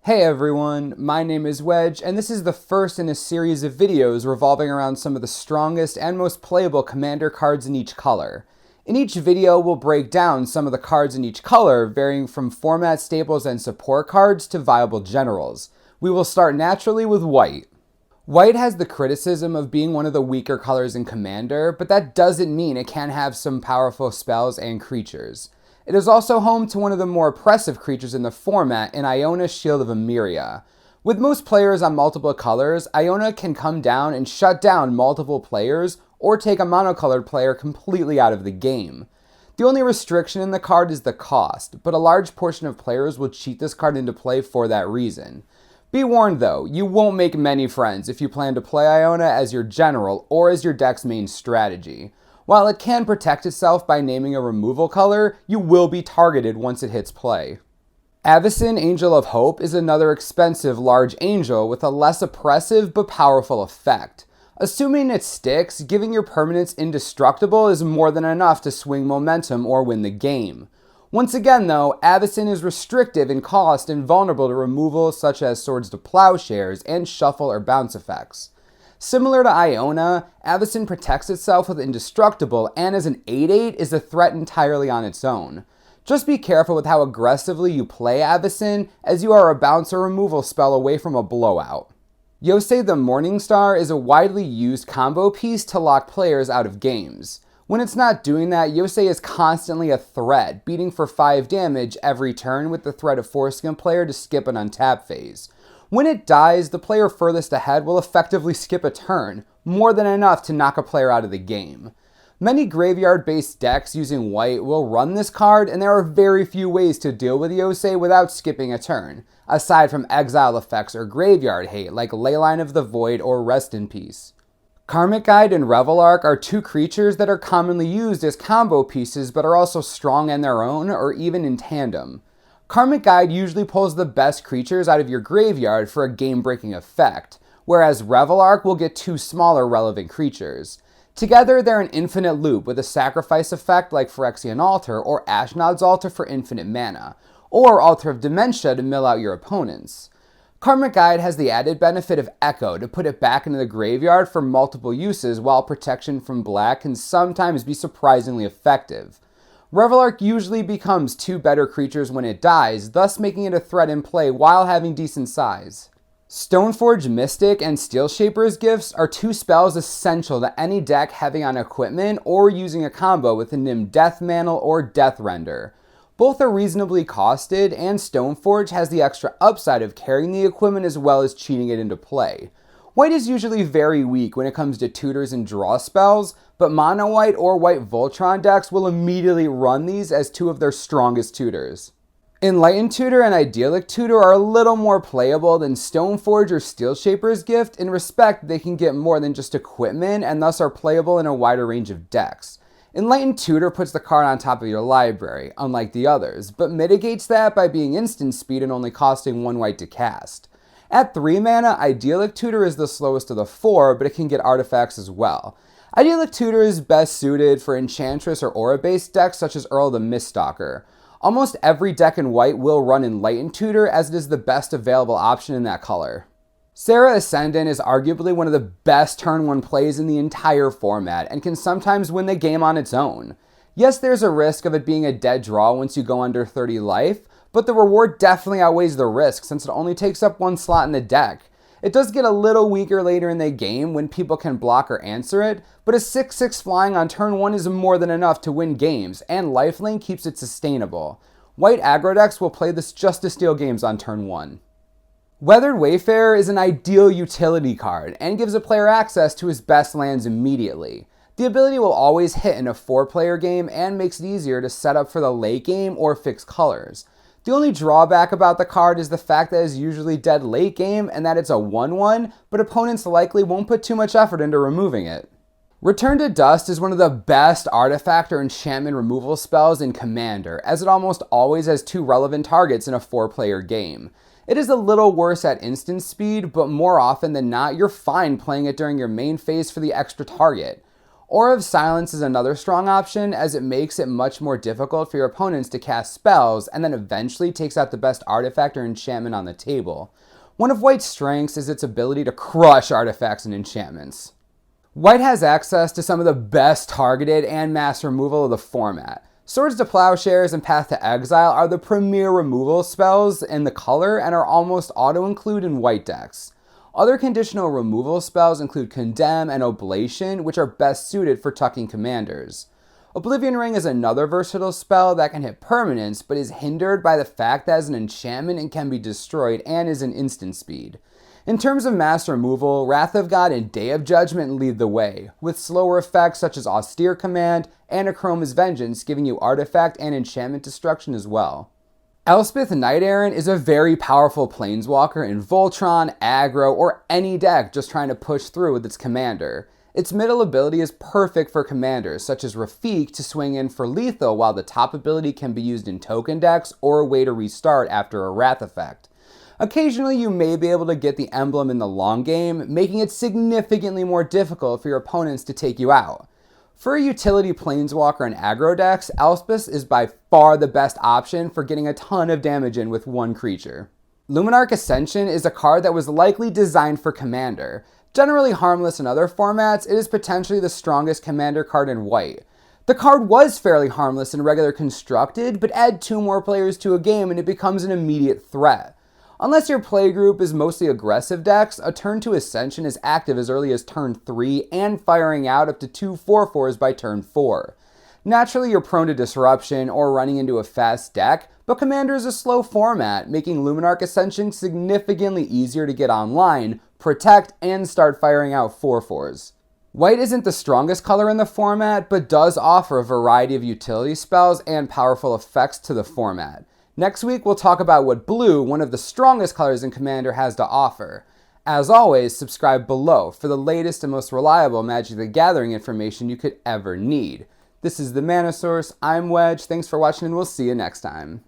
Hey everyone, my name is Wedge, and this is the first in a series of videos revolving around some of the strongest and most playable commander cards in each color. In each video, we'll break down some of the cards in each color, varying from format staples and support cards to viable generals. We will start naturally with white. White has the criticism of being one of the weaker colors in Commander, but that doesn't mean it can't have some powerful spells and creatures. It is also home to one of the more oppressive creatures in the format in Iona's Shield of Emeria. With most players on multiple colors, Iona can come down and shut down multiple players or take a monocolored player completely out of the game. The only restriction in the card is the cost, but a large portion of players will cheat this card into play for that reason. Be warned though, you won't make many friends if you plan to play Iona as your general or as your deck's main strategy. While it can protect itself by naming a removal color, you will be targeted once it hits play. Avacyn, Angel of Hope, is another expensive large angel with a less oppressive but powerful effect. Assuming it sticks, giving your permanents indestructible is more than enough to swing momentum or win the game. Once again though, Avacyn is restrictive in cost and vulnerable to removal such as Swords to Plowshares and shuffle or bounce effects. Similar to Iona, Avacyn protects itself with Indestructible and as an 8/8 is a threat entirely on its own. Just be careful with how aggressively you play Avacyn, as you are a bounce or removal spell away from a blowout. Yosei the Morningstar is a widely used combo piece to lock players out of games. When it's not doing that, Yosei is constantly a threat, beating for 5 damage every turn with the threat of forcing a player to skip an untap phase. When it dies, the player furthest ahead will effectively skip a turn, more than enough to knock a player out of the game. Many graveyard-based decks using white will run this card, and there are very few ways to deal with Yosei without skipping a turn, aside from exile effects or graveyard hate like Leyline of the Void or Rest in Peace. Karmic Guide and Revelark are two creatures that are commonly used as combo pieces but are also strong on their own or even in tandem. Karmic Guide usually pulls the best creatures out of your graveyard for a game-breaking effect, whereas Revelark will get 2 smaller relevant creatures. Together, they're an infinite loop with a sacrifice effect like Phyrexian Altar or Ashnod's Altar for infinite mana, or Altar of Dementia to mill out your opponents. Karmic Guide has the added benefit of Echo to put it back into the graveyard for multiple uses, while protection from black can sometimes be surprisingly effective. Revelark usually becomes 2 better creatures when it dies, thus making it a threat in play while having decent size. Stoneforge Mystic and Steel Shaper's Gifts are 2 spells essential to any deck heavy on equipment or using a combo with a Nim Death Mantle or Death Render. Both are reasonably costed, and Stoneforge has the extra upside of carrying the equipment as well as cheating it into play. White is usually very weak when it comes to tutors and draw spells, but mono white or white Voltron decks will immediately run these as 2 of their strongest tutors. Enlightened Tutor and Idyllic Tutor are a little more playable than Stoneforge or Steel Shaper's Gift in respect they can get more than just equipment and thus are playable in a wider range of decks. Enlightened Tutor puts the card on top of your library, unlike the others, but mitigates that by being instant speed and only costing 1 white to cast. At 3 mana, Idyllic Tutor is the slowest of the 4, but it can get artifacts as well. Idyllic Tutor is best suited for Enchantress or Aura-based decks such as Earl the Miststalker. Almost every deck in white will run Enlightened Tutor, as it is the best available option in that color. Serra Ascendant is arguably one of the best turn 1 plays in the entire format, and can sometimes win the game on its own. Yes, there's a risk of it being a dead draw once you go under 30 life, but the reward definitely outweighs the risk since it only takes up 1 slot in the deck. It does get a little weaker later in the game when people can block or answer it, but a 6/6 flying on turn 1 is more than enough to win games, and lifelink keeps it sustainable. White aggro decks will play this just to steal games on turn 1. Weathered Wayfarer is an ideal utility card and gives a player access to his best lands immediately. The ability will always hit in a 4-player game and makes it easier to set up for the late game or fix colors. The only drawback about the card is the fact that it's usually dead late game and that it's a 1/1, but opponents likely won't put too much effort into removing it. Return to Dust is one of the best artifact or enchantment removal spells in Commander, as it almost always has 2 relevant targets in a 4-player game. It is a little worse at instant speed, but more often than not, you're fine playing it during your main phase for the extra target. Aura of Silence is another strong option, as it makes it much more difficult for your opponents to cast spells, and then eventually takes out the best artifact or enchantment on the table. One of White's strengths is its ability to crush artifacts and enchantments. White has access to some of the best targeted and mass removal of the format. Swords to Plowshares and Path to Exile are the premier removal spells in the color and are almost auto-include in White decks. Other conditional removal spells include Condemn and Oblation, which are best suited for tucking commanders. Oblivion Ring is another versatile spell that can hit permanents, but is hindered by the fact that it's an enchantment and can be destroyed and is an instant speed. In terms of mass removal, Wrath of God and Day of Judgment lead the way, with slower effects such as Austere Command and Achroma's Vengeance giving you artifact and enchantment destruction as well. Elspeth Knight Errant is a very powerful planeswalker in Voltron, Aggro, or any deck just trying to push through with its commander. Its middle ability is perfect for commanders, such as Rafik to swing in for lethal, while the top ability can be used in token decks or a way to restart after a Wrath effect. Occasionally, you may be able to get the emblem in the long game, making it significantly more difficult for your opponents to take you out. For a utility planeswalker in aggro decks, Elspeth is by far the best option for getting a ton of damage in with one creature. Luminarch Ascension is a card that was likely designed for Commander. Generally harmless in other formats, it is potentially the strongest Commander card in White. The card was fairly harmless in regular Constructed, but add 2 more players to a game and it becomes an immediate threat. Unless your playgroup is mostly aggressive decks, a turn 2 Ascension is active as early as turn 3 and firing out up to 2 4/4s by turn 4. Naturally, you're prone to disruption or running into a fast deck, but Commander is a slow format, making Luminarch Ascension significantly easier to get online, protect, and start firing out 4/4s. White isn't the strongest color in the format, but does offer a variety of utility spells and powerful effects to the format. Next week, we'll talk about what blue, one of the strongest colors in Commander, has to offer. As always, subscribe below for the latest and most reliable Magic the Gathering information you could ever need. This is the Mana Source. I'm Wedge. Thanks for watching, and we'll see you next time.